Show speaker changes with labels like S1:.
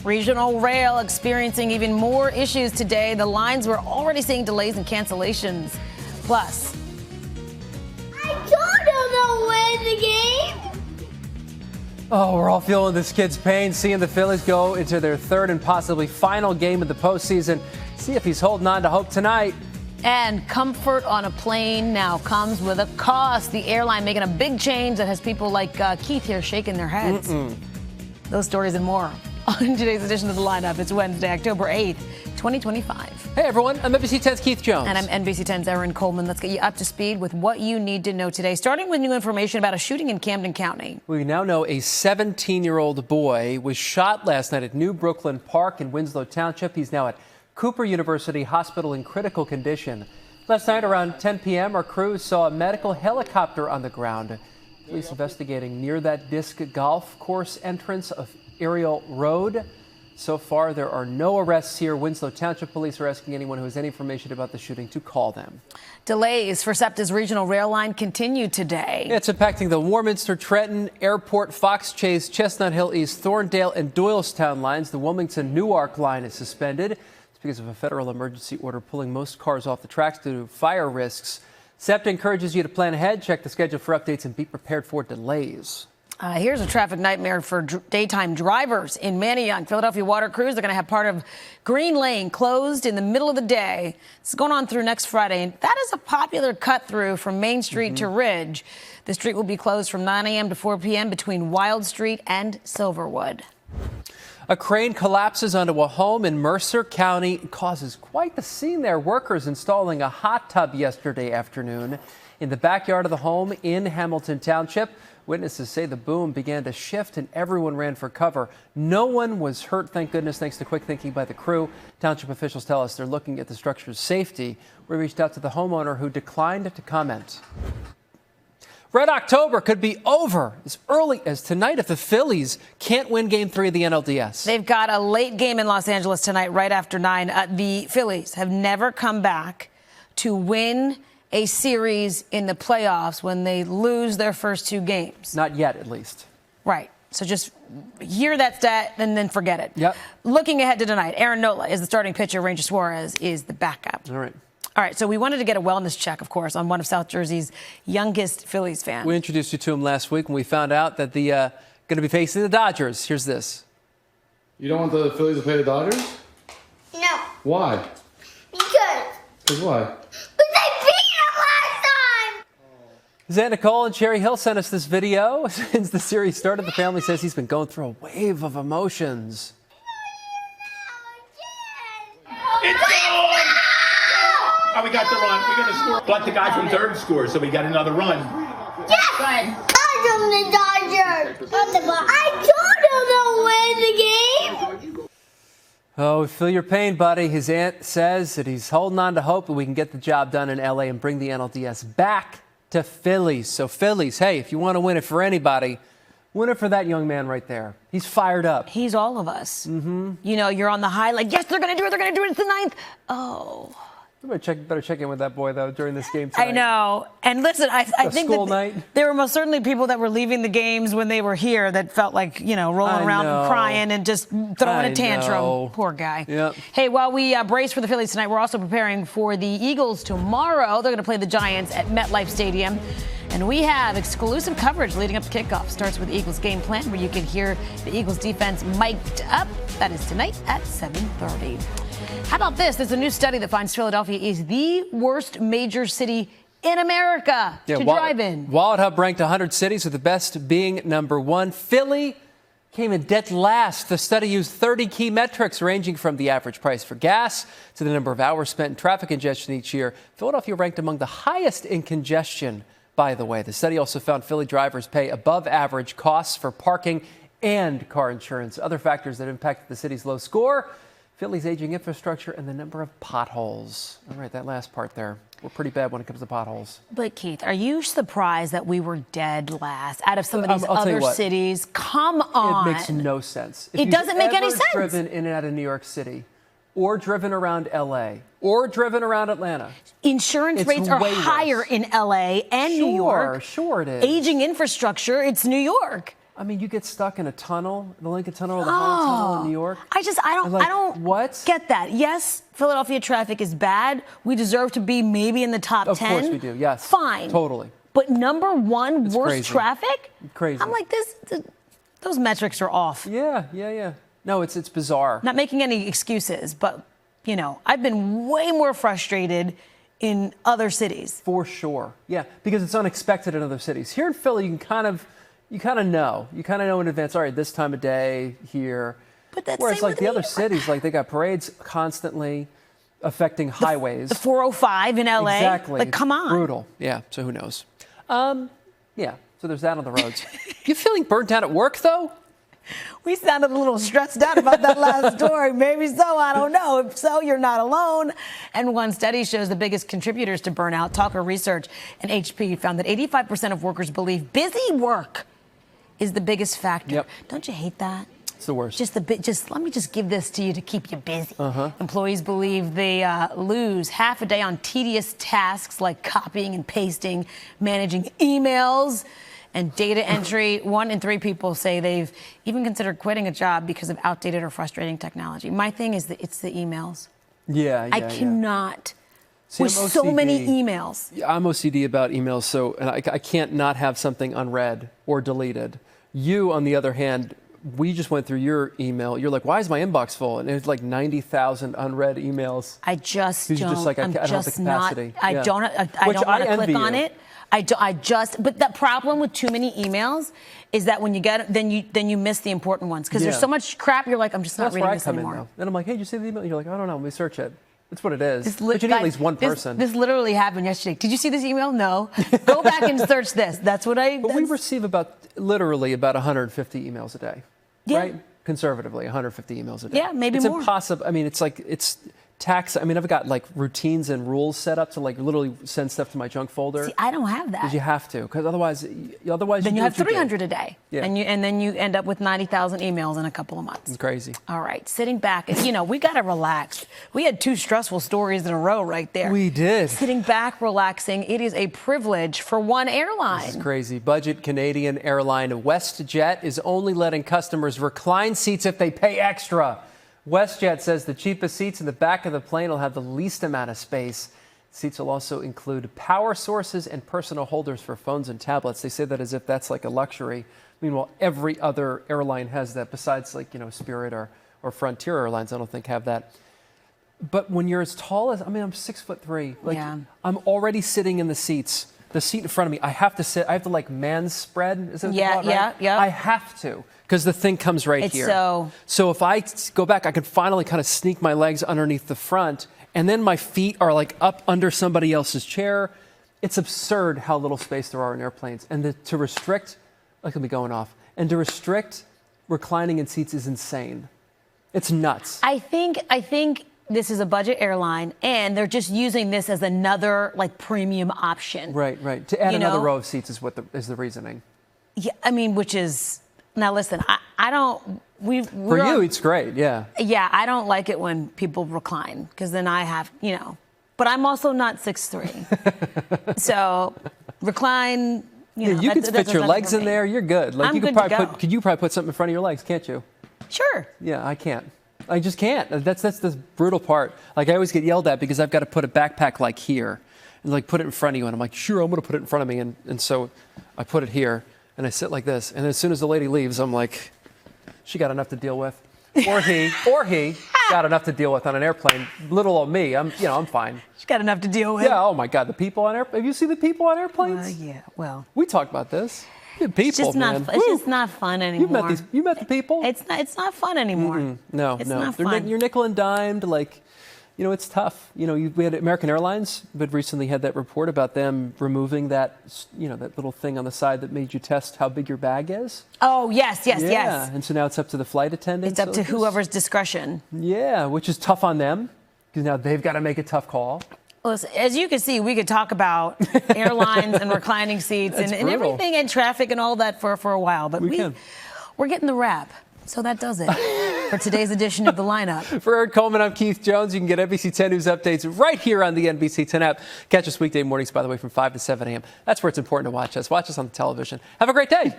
S1: Regional rail experiencing even more issues today. The lines were already seeing delays and cancellations. Plus,
S2: I don't know win the game.
S3: Oh, we're all feeling this kid's pain, seeing the Phillies go into their third and possibly final game of the postseason. See if he's holding on to hope tonight.
S1: and comfort on a plane now comes with a cost. The airline making a big change that has people like Keith here shaking their heads. Those stories and more on today's edition of The Lineup. It's Wednesday, October 8th, 2025.
S3: Hey, everyone. I'm NBC 10's Keith Jones.
S1: And I'm NBC 10's Erin Coleman. Let's get you up to speed with what you need to know today, starting with new information about a shooting in Camden County.
S3: We now know a 17-year-old boy was shot last night at New Brooklyn Park in Winslow Township. He's now at Cooper University Hospital in critical condition. Last night around 10 p.m., our crews saw a medical helicopter on the ground. Police investigating near that disc golf course entrance of Ariel Road. So far, there are no arrests here. Winslow Township Police are asking anyone who has any information about the shooting to call them.
S1: Delays for SEPTA's regional rail line continue today.
S3: It's impacting the Warminster, Trenton, Airport, Fox Chase, Chestnut Hill East, Thorndale, and Doylestown lines. The Wilmington Newark line is suspended. It's because of a federal emergency order pulling most cars off the tracks due to fire risks. SEPTA encourages you to plan ahead, check the schedule for updates, and be prepared for delays.
S1: Here's a traffic nightmare for daytime drivers in Manayunk. Philadelphia water crews are going to have part of Green Lane closed in the middle of the day. This is going on through next Friday, and that is a popular cut through from Main Street to Ridge. The street will be closed from 9 a.m. to 4 p.m. between Wild Street and Silverwood.
S3: A crane collapses onto a home in Mercer County. It causes quite the scene there. Workers installing a hot tub yesterday afternoon in the backyard of the home in Hamilton Township. Witnesses say the boom began to shift and everyone ran for cover. No one was hurt, thank goodness, thanks to quick thinking by the crew. Township officials tell us they're looking at the structure's safety. We reached out to the homeowner who declined to comment. Red October could be over as early as tonight if the Phillies can't win Game 3 of the NLDS.
S1: They've got a late game in Los Angeles tonight, right after 9. The Phillies have never come back to win a series in the playoffs when they lose their first 2 games.
S3: Not yet, at least.
S1: Right. So just hear that stat and then forget it.
S3: Yep.
S1: Looking ahead to tonight, Aaron Nola is the starting pitcher. Ranger Suarez is the backup.
S3: All right.
S1: All right, so we wanted to get a wellness check, of course, on one of South Jersey's youngest Phillies fans.
S3: We introduced you to him last week when we found out that the going to be facing the Dodgers. Here's this.
S4: You don't want the Phillies to play the Dodgers?
S2: No.
S4: Why?
S2: Because
S4: Why?
S2: they beat them last time.
S3: His Aunt Nicole and Cherry Hill sent us this video. Since the series started, the family says he's been going through a wave of emotions.
S5: It's on! Oh, we got the run. We're going to score. But the guy from third scores, so we got another run.
S2: Yes! I'm the Dodgers. I told them to win the game.
S3: Oh, feel your pain, buddy. His aunt says that he's holding on to hope that we can get the job done in L.A. and bring the NLDS back to Phillies. So Phillies, hey, if you want to win it for anybody, win it for that young man right there. He's fired up.
S1: He's all of us. You know, you're on the high, like, yes, they're going to do it. They're going to do it. It's the 9th. Oh.
S3: You better check in with that boy, though, during this game tonight.
S1: I know. And listen, I think
S3: school
S1: that
S3: night.
S1: there were most certainly people that were leaving the games when they were here that felt like, you know, rolling around and crying and just throwing a tantrum.
S3: know.
S1: Poor guy.
S3: Yep.
S1: Hey, while we brace for the Phillies tonight, we're also preparing for the Eagles tomorrow. They're going to play the Giants at MetLife Stadium. And we have exclusive coverage leading up to kickoff. Starts with the Eagles game plan, where you can hear the Eagles defense mic'd up. That is tonight at 7:30. How about this? There's a new study that finds Philadelphia is the worst major city in America to drive in.
S3: Wallet Hub ranked 100 cities, with the best being number 1. Philly came in dead last. The study used 30 key metrics ranging from the average price for gas to the number of hours spent in traffic congestion each year. Philadelphia ranked among the highest in congestion, by the way. The study also found Philly drivers pay above average costs for parking and car insurance. Other factors that impacted the city's low score: Philly's aging infrastructure and the number of potholes. All right, that last part there. We're pretty bad when it comes to potholes.
S1: But, Keith, are you surprised that we were dead last out of some of these other cities? Come on.
S3: It makes no sense.
S1: It doesn't make any sense.
S3: If you've ever driven in and out of New York City, or driven around L.A., or driven around Atlanta,
S1: insurance rates are higher in L.A. and New York.
S3: Sure it is.
S1: Aging infrastructure, it's New York.
S3: I mean, you get stuck in a tunnel, the Lincoln Tunnel or the Holland Tunnel in New York.
S1: I don't
S3: what?
S1: get that. Yes, Philadelphia traffic is bad. We deserve to be maybe in the top 10.
S3: Of course we do, yes.
S1: Fine.
S3: Totally.
S1: But number one,
S3: It's
S1: worst
S3: crazy.
S1: traffic?
S3: Crazy.
S1: I'm like, those metrics are off.
S3: Yeah. No, it's bizarre.
S1: Not making any excuses, but, I've been way more frustrated in other cities.
S3: For sure. Yeah, because it's unexpected in other cities. Here in Philly, you kind of know. You kind of know in advance, all right, this time of day here.
S1: But that's
S3: Whereas
S1: same
S3: like
S1: with
S3: the
S1: New
S3: other
S1: York.
S3: cities, like they got parades constantly affecting highways.
S1: The 405 in LA.
S3: Exactly.
S1: Like, come on.
S3: Brutal. Yeah, so who knows? Yeah, so there's that on the roads. You feeling burnt out at work, though?
S1: We sounded a little stressed out about that last story. Maybe so, I don't know. If so, you're not alone. And one study shows the biggest contributors to burnout. Talker Research and HP found that 85% of workers believe busy work is the biggest factor.
S3: Yep.
S1: Don't you hate that?
S3: It's the worst.
S1: Just let me just give this to you to keep you busy. Employees believe they lose half a day on tedious tasks like copying and pasting, managing emails, and data entry. 1 in 3 people say they've even considered quitting a job because of outdated or frustrating technology. My thing is that it's the emails.
S3: Yeah.
S1: I cannot.
S3: See,
S1: with
S3: I'm
S1: so many
S3: OCD.
S1: emails.
S3: I'm OCD about emails, so and I can't not have something unread or deleted. You, on the other hand, we just went through your email. You're like, why is my inbox full? And it's like 90,000 unread emails.
S1: I just don't.
S3: You're just like, I don't have the capacity.
S1: I
S3: Yeah.
S1: don't
S3: Which
S1: want to
S3: I envy
S1: click on
S3: you.
S1: it. But the problem with too many emails is that when you get it, then you miss the important ones because there's
S3: Yeah.
S1: so much crap. You're like, I'm just not
S3: That's
S1: reading
S3: where I
S1: this
S3: come
S1: anymore.
S3: in, though. Then I'm like, hey, did you see the email? You're like, I don't know. Let me search it. That's what it is.
S1: Li-
S3: But you need at
S1: guys,
S3: least one person.
S1: This literally happened yesterday. Did you see this email? No. Go back and search this. That's what I.
S3: But we receive literally about 150 emails a day,
S1: Yeah.
S3: right? Conservatively, 150 emails a day.
S1: Yeah, maybe
S3: it's
S1: more.
S3: It's impossible. I mean, it's tax. I mean, I've got like routines and rules set up to like literally send stuff to my junk folder.
S1: See, I don't have that.
S3: Because you have to, because otherwise
S1: Then
S3: you
S1: you have
S3: do what
S1: 300 a day.
S3: Yeah.
S1: And then you end up with 90,000 emails in a couple of months.
S3: It's crazy.
S1: All right, sitting back, and we got to relax. We had 2 stressful stories in a row right there.
S3: We did.
S1: Sitting back, relaxing, it is a privilege for one airline.
S3: This is crazy. Budget Canadian airline WestJet is only letting customers recline seats if they pay extra. WestJet says the cheapest seats in the back of the plane will have the least amount of space. Seats will also include power sources and personal holders for phones and tablets. They say that as if that's like a luxury. Meanwhile, every other airline has that besides Spirit or Frontier Airlines, I don't think have that. But when you're as tall as, I'm 6'3".
S1: Yeah.
S3: I'm already sitting in the seats. The seat in front of me, I have to sit. I have to like man spread. Is that
S1: Yeah,
S3: right?
S1: yeah.
S3: I have to because the thing comes right
S1: It's
S3: here.
S1: so
S3: if I go back, I can finally kind of sneak my legs underneath the front, and then my feet are like up under somebody else's chair. It's absurd how little space there are in airplanes, and to restrict, like I'll be going off, and to restrict reclining in seats is insane. It's nuts.
S1: I think this is a budget airline, and they're just using this as another premium option.
S3: Right. To add another row of seats is is the reasoning.
S1: Yeah, which is now. Listen, I don't.
S3: For you, it's great. Yeah.
S1: Yeah, I don't like it when people recline because then I have, But I'm also not 6'3", so recline.
S3: You can fit your legs in there. You're good. Like
S1: I'm
S3: you could
S1: good to
S3: probably
S1: go.
S3: could you probably put something in front of your legs, can't you?
S1: Sure.
S3: Yeah, I can't. I just can't. That's the brutal part. Like I always get yelled at because I've got to put a backpack like here and like put it in front of you. And I'm like, sure, I'm going to put it in front of me. And so I put it here and I sit like this. And as soon as the lady leaves, I'm like, she got enough to deal with. Or he got enough to deal with on an airplane. Little old me, I'm fine.
S1: She's got enough to deal with.
S3: Yeah, oh my God, the people on airplanes. Have you seen the people on airplanes?
S1: Yeah, well.
S3: We talked about this. Good people,
S1: It's just
S3: man.
S1: not. It's just not fun anymore.
S3: You met the people?
S1: It's not fun anymore.
S3: No,
S1: it's
S3: no.
S1: not fun.
S3: You're nickel and dimed. Like, it's tough. We had American Airlines, but recently had that report about them removing that, that little thing on the side that made you test how big your bag is.
S1: Oh yes.
S3: Yeah, and so now it's up to the flight attendant.
S1: It's up to whoever's discretion.
S3: Yeah, which is tough on them because now they've got to make a tough call.
S1: Listen, as you can see, we could talk about airlines and reclining seats and everything and traffic and all that for a while, but we're getting the wrap. So that does it for today's edition of The Lineup.
S3: For Erin Coleman, I'm Keith Jones. You can get NBC 10 News updates right here on the NBC 10 app. Catch us weekday mornings, by the way, from 5 to 7 a.m. That's where it's important to watch us. Watch us on the television. Have a great day.